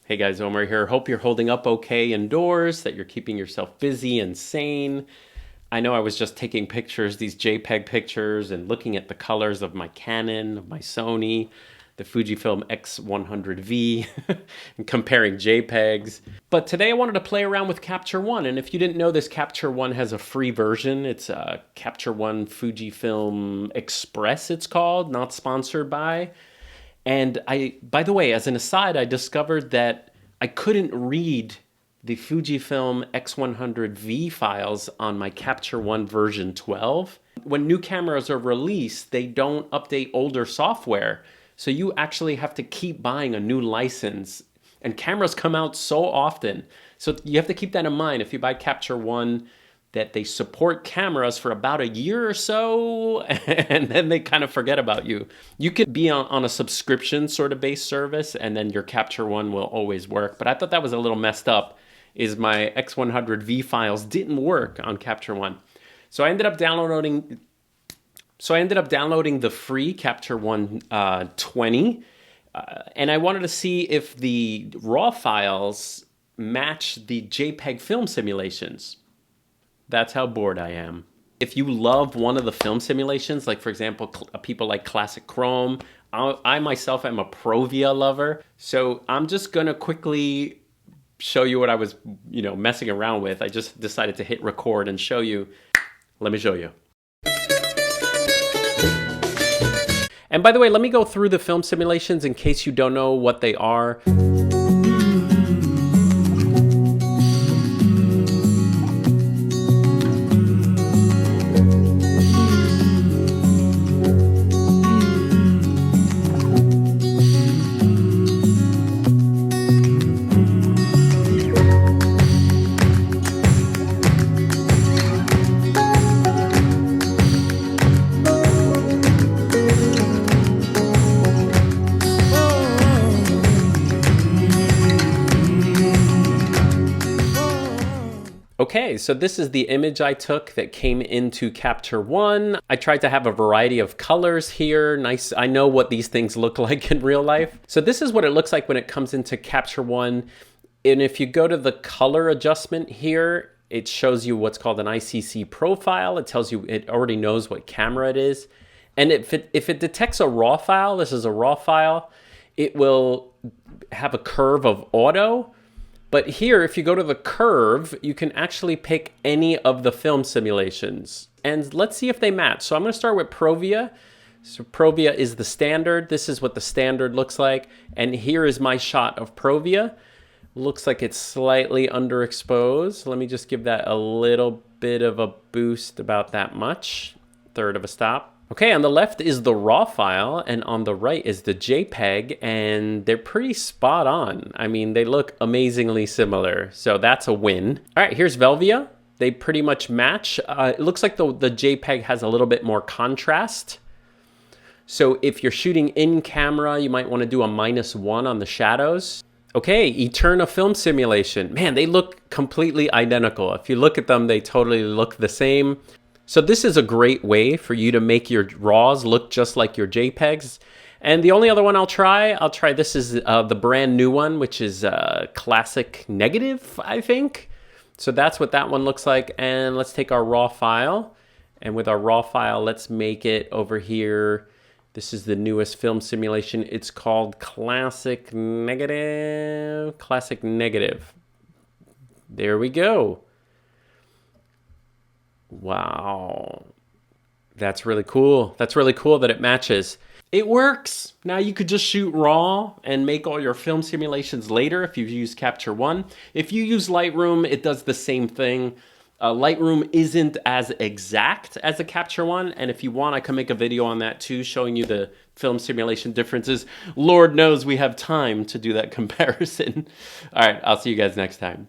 Hey guys, Omar here. Hope you're holding up okay indoors, that you're keeping yourself busy and sane. I know I was just taking pictures, these JPEG pictures, and looking at the colors of my Canon, of my Sony, the Fujifilm X100V, and comparing JPEGs. But today I wanted to play around with Capture One, and if you didn't know this, Capture One has a free version. It's Capture One Fujifilm Express, it's called, not sponsored by. And by the way, as an aside, I discovered that I couldn't read the Fujifilm X100V files on my Capture One version 12. When new cameras are released, they don't update older software. So you actually have to keep buying a new license. And cameras come out so often. So you have to keep that in mind if you buy Capture One, that they support cameras for about a year or so, and then they kind of forget about you. You could be on a subscription sort of based service, and then your Capture One will always work. But I thought that was a little messed up, is my X100V files didn't work on Capture One. So I ended up downloading the free Capture One 20, and I wanted to see if the RAW files match the JPEG film simulations. That's how bored I am. If you love one of the film simulations, like for example, people like Classic Chrome, I myself am a Provia lover. So I'm just gonna quickly show you what I was, messing around with. I just decided to hit record and show you. Let me show you. And by the way, let me go through the film simulations in case you don't know what they are. Okay, so this is the image I took that came into Capture One. I tried to have a variety of colors here. Nice, I know what these things look like in real life. So this is what it looks like when it comes into Capture One. And if you go to the color adjustment here, it shows you what's called an ICC profile. It tells you, it already knows what camera it is. And if it detects a RAW file, this is a RAW file, it will have a curve of auto. But here, if you go to the curve, you can actually pick any of the film simulations. And let's see if they match. So I'm going to start with Provia. So Provia is the standard. This is what the standard looks like. And here is my shot of Provia. Looks like it's slightly underexposed. Let me just give that a little bit of a boost, about that much. Third of a stop. Okay, on the left is the RAW file, and on the right is the JPEG, and they're pretty spot on. I mean, they look amazingly similar, so that's a win. All right, here's Velvia. They pretty much match. It looks like the JPEG has a little bit more contrast. So if you're shooting in camera, you might want to do a -1 on the shadows. Okay, Eterna film simulation. Man, they look completely identical. If you look at them, they totally look the same. So this is a great way for you to make your RAWs look just like your JPEGs. And the only other one I'll try, this is the brand new one, which is Classic Negative, I think. So that's what that one looks like. And let's take our RAW file. And with our RAW file, let's make it over here. This is the newest film simulation. It's called Classic Negative. Classic Negative. There we go. Wow, that's really cool. That's really cool that it matches. It works. Now you could just shoot RAW and make all your film simulations later if you use Capture One. If you use Lightroom, it does the same thing. Lightroom isn't as exact as a Capture One, and if you want, I can make a video on that too, showing you the film simulation differences. Lord knows we have time to do that comparison. All right, I'll see you guys next time.